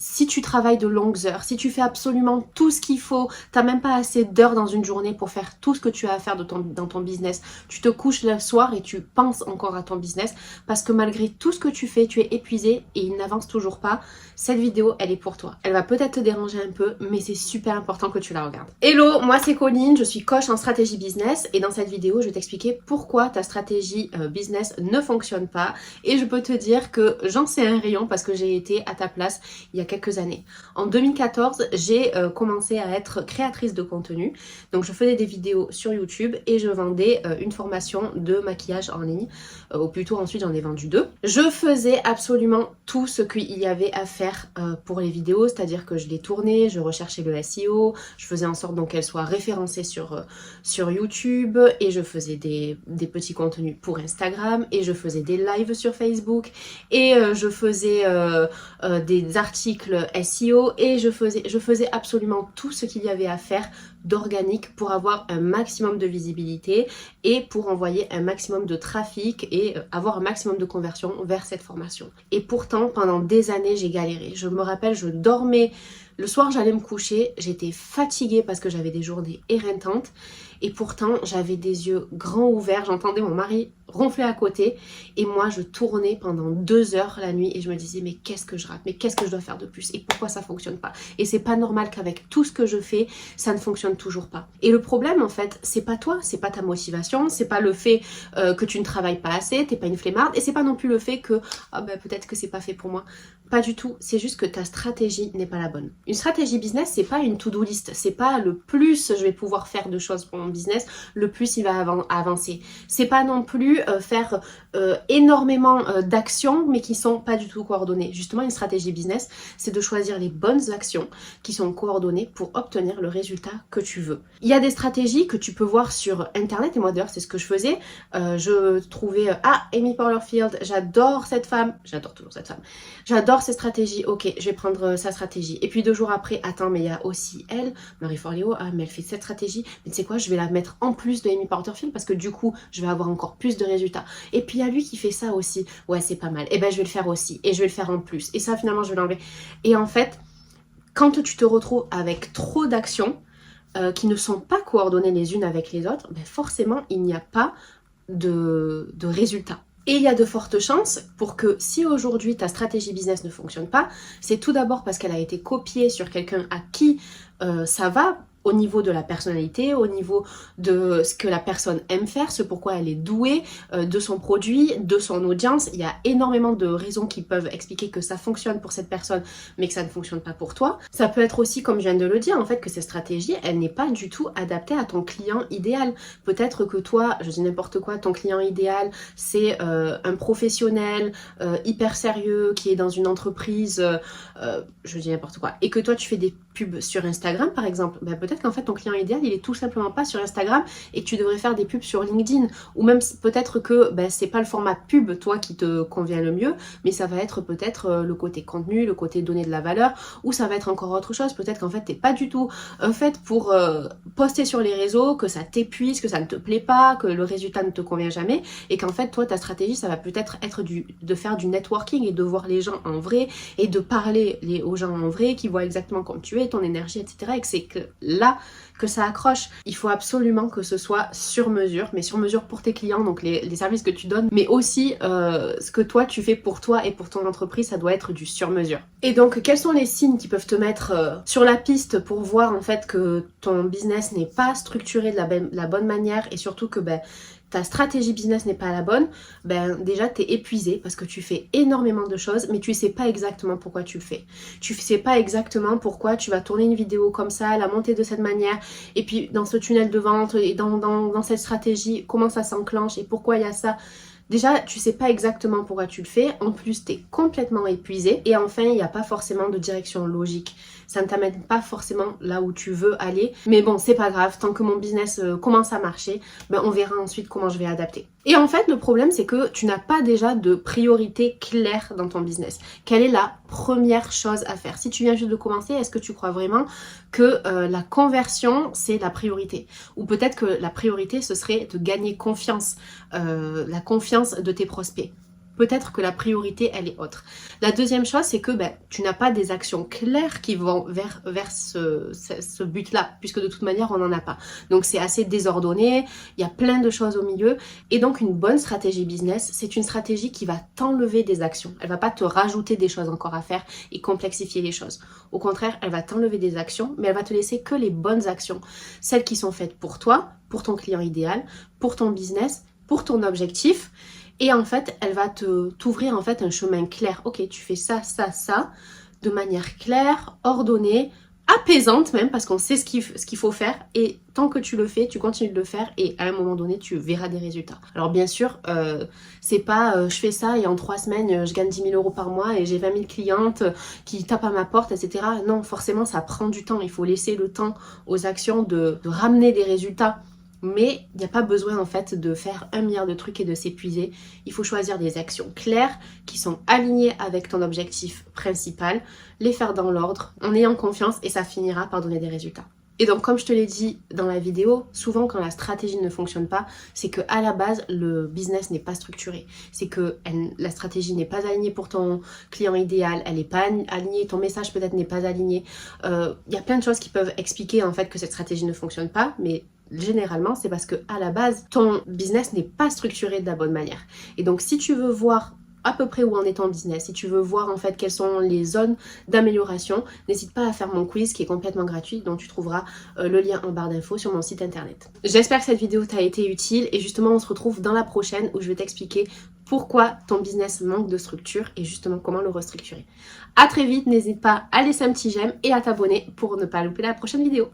si tu travailles de longues heures, si tu fais absolument tout ce qu'il faut, t'as même pas assez d'heures dans une journée pour faire tout ce que tu as à faire dans ton business, tu te couches le soir et tu penses encore à ton business parce que malgré tout ce que tu fais, tu es épuisé et il n'avance toujours pas, cette vidéo, elle est pour toi. Elle va peut-être te déranger un peu, mais c'est super important que tu la regardes. Hello, moi c'est Colline, je suis coach en stratégie business et dans cette vidéo, je vais t'expliquer pourquoi ta stratégie business ne fonctionne pas et je peux te dire que j'en sais un rayon parce que j'ai été à ta place il y a quelques années. En 2014, j'ai commencé à être créatrice de contenu. Donc je faisais des vidéos sur YouTube et je vendais une formation de maquillage en ligne. Ou plutôt ensuite j'en ai vendu 2. Je faisais absolument tout ce qu'il y avait à faire pour les vidéos, c'est-à-dire que je les tournais, je recherchais le SEO, je faisais en sorte donc qu'elles soient référencées sur YouTube et je faisais des petits contenus pour Instagram et je faisais des lives sur Facebook et je faisais des articles SEO et je faisais absolument tout ce qu'il y avait à faire d'organique pour avoir un maximum de visibilité et pour envoyer un maximum de trafic et avoir un maximum de conversion vers cette formation. Et pourtant, pendant des années, j'ai galéré. Je me rappelle, je dormais. Le soir, j'allais me coucher, j'étais fatiguée parce que j'avais des journées éreintantes et pourtant, j'avais des yeux grands ouverts, j'entendais mon mari ronfler à côté et moi, je tournais pendant 2 heures la nuit et je me disais mais qu'est-ce que je rate, mais qu'est-ce que je dois faire de plus et pourquoi ça fonctionne pas? Et c'est pas normal qu'avec tout ce que je fais, ça ne fonctionne toujours pas. Et le problème, en fait, c'est pas toi, c'est pas ta motivation, c'est pas le fait que tu ne travailles pas assez, t'es pas une flemmarde et c'est pas non plus le fait que peut-être que c'est pas fait pour moi. Pas du tout, c'est juste que ta stratégie n'est pas la bonne. Une stratégie business, c'est pas une to-do list, c'est pas le plus je vais pouvoir faire de choses pour mon business, le plus il va avancer. C'est pas non plus faire énormément d'actions mais qui sont pas du tout coordonnées. Justement, une stratégie business, c'est de choisir les bonnes actions qui sont coordonnées pour obtenir le résultat que tu veux. Il y a des stratégies que tu peux voir sur internet et moi d'ailleurs c'est ce que je faisais. Je trouvais Amy Porterfield, j'adore cette femme, j'adore toujours cette femme, j'adore ses stratégies, ok je vais prendre sa stratégie et puis 2 jours après, attends mais il y a aussi elle, Marie Forleo, mais elle fait cette stratégie, mais tu sais quoi, je vais la mettre en plus de Amy Porterfield parce que du coup je vais avoir encore plus de résultats et puis il y a lui qui fait ça aussi, ouais c'est pas mal, et ben je vais le faire aussi et je vais le faire en plus et ça finalement je vais l'enlever. Et en fait quand tu te retrouves avec trop d'actions qui ne sont pas coordonnées les unes avec les autres, ben forcément il n'y a pas de résultat. Et il y a de fortes chances pour que si aujourd'hui ta stratégie business ne fonctionne pas, c'est tout d'abord parce qu'elle a été copiée sur quelqu'un à qui ça va au niveau de la personnalité, au niveau de ce que la personne aime faire, ce pourquoi elle est douée, de son produit, de son audience. Il y a énormément de raisons qui peuvent expliquer que ça fonctionne pour cette personne, mais que ça ne fonctionne pas pour toi. Ça peut être aussi, comme je viens de le dire, en fait, que cette stratégie, elle n'est pas du tout adaptée à ton client idéal. Peut-être que toi, je dis n'importe quoi, ton client idéal, c'est un professionnel hyper sérieux qui est dans une entreprise, je dis n'importe quoi, et que toi, tu fais des pubs sur Instagram, par exemple, ben peut-être qu'en fait ton client idéal il est tout simplement pas sur Instagram et que tu devrais faire des pubs sur LinkedIn, ou même peut-être que ben, c'est pas le format pub toi qui te convient le mieux, mais ça va être peut-être le côté contenu, le côté donner de la valeur, ou ça va être encore autre chose. Peut-être qu'en fait t'es pas du tout faite pour poster sur les réseaux, que ça t'épuise, que ça ne te plaît pas, que le résultat ne te convient jamais, et qu'en fait toi ta stratégie ça va peut-être être de faire du networking et de voir les gens en vrai et de parler aux gens en vrai qui voient exactement comme tu es, ton énergie, etc. Et que c'est que là que ça accroche. Il faut absolument que ce soit sur mesure, mais sur mesure pour tes clients, donc les services que tu donnes, mais aussi ce que toi tu fais pour toi et pour ton entreprise, ça doit être du sur mesure. Et donc quels sont les signes qui peuvent te mettre sur la piste pour voir en fait que ton business n'est pas structuré de la bonne manière et surtout que ta stratégie business n'est pas la bonne, déjà t'es épuisé parce que tu fais énormément de choses mais tu sais pas exactement pourquoi tu le fais. Tu sais pas exactement pourquoi tu vas tourner une vidéo comme ça, la monter de cette manière et puis dans ce tunnel de vente et dans cette stratégie, comment ça s'enclenche et pourquoi il y a ça. Déjà, tu sais pas exactement pourquoi tu le fais, en plus t'es complètement épuisé et enfin il n'y a pas forcément de direction logique. Ça ne t'amène pas forcément là où tu veux aller, mais bon c'est pas grave, tant que mon business commence à marcher, on verra ensuite comment je vais adapter. Et en fait le problème c'est que tu n'as pas déjà de priorité claire dans ton business. Quelle est la première chose à faire? Si tu viens juste de commencer, est-ce que tu crois vraiment que la conversion c'est la priorité? Ou peut-être que la priorité ce serait de gagner confiance, la confiance de tes prospects. peut-être que la priorité, elle est autre. La deuxième chose, c'est que tu n'as pas des actions claires qui vont vers ce but-là, puisque de toute manière, on n'en a pas. Donc, c'est assez désordonné, il y a plein de choses au milieu. Et donc, une bonne stratégie business, c'est une stratégie qui va t'enlever des actions. Elle va pas te rajouter des choses encore à faire et complexifier les choses. Au contraire, elle va t'enlever des actions, mais elle va te laisser que les bonnes actions. Celles qui sont faites pour toi, pour ton client idéal, pour ton business, pour ton objectif. Et en fait, elle va t'ouvrir en fait un chemin clair. Ok, tu fais ça, ça, ça, de manière claire, ordonnée, apaisante même, parce qu'on sait ce qu'il faut faire. Et tant que tu le fais, tu continues de le faire et à un moment donné, tu verras des résultats. Alors bien sûr, c'est pas je fais ça et en 3 semaines, je gagne 10 000 euros par mois et j'ai 20 000 clientes qui tapent à ma porte, etc. Non, forcément, ça prend du temps. Il faut laisser le temps aux actions de ramener des résultats. Mais il n'y a pas besoin en fait de faire 1 milliard de trucs et de s'épuiser. Il faut choisir des actions claires qui sont alignées avec ton objectif principal, les faire dans l'ordre, en ayant confiance et ça finira par donner des résultats. Et donc comme je te l'ai dit dans la vidéo, souvent quand la stratégie ne fonctionne pas, c'est que à la base le business n'est pas structuré. C'est que la stratégie n'est pas alignée pour ton client idéal, elle n'est pas alignée, ton message peut-être n'est pas aligné. Il y a plein de choses qui peuvent expliquer en fait que cette stratégie ne fonctionne pas, mais généralement c'est parce que à la base ton business n'est pas structuré de la bonne manière. Et donc si tu veux voir à peu près où en est ton business, si tu veux voir en fait quelles sont les zones d'amélioration, n'hésite pas à faire mon quiz qui est complètement gratuit, dont tu trouveras le lien en barre d'infos sur mon site internet. J'espère que cette vidéo t'a été utile et justement on se retrouve dans la prochaine où je vais t'expliquer pourquoi ton business manque de structure et justement comment le restructurer. À très vite, n'hésite pas à laisser un petit j'aime et à t'abonner pour ne pas louper la prochaine vidéo.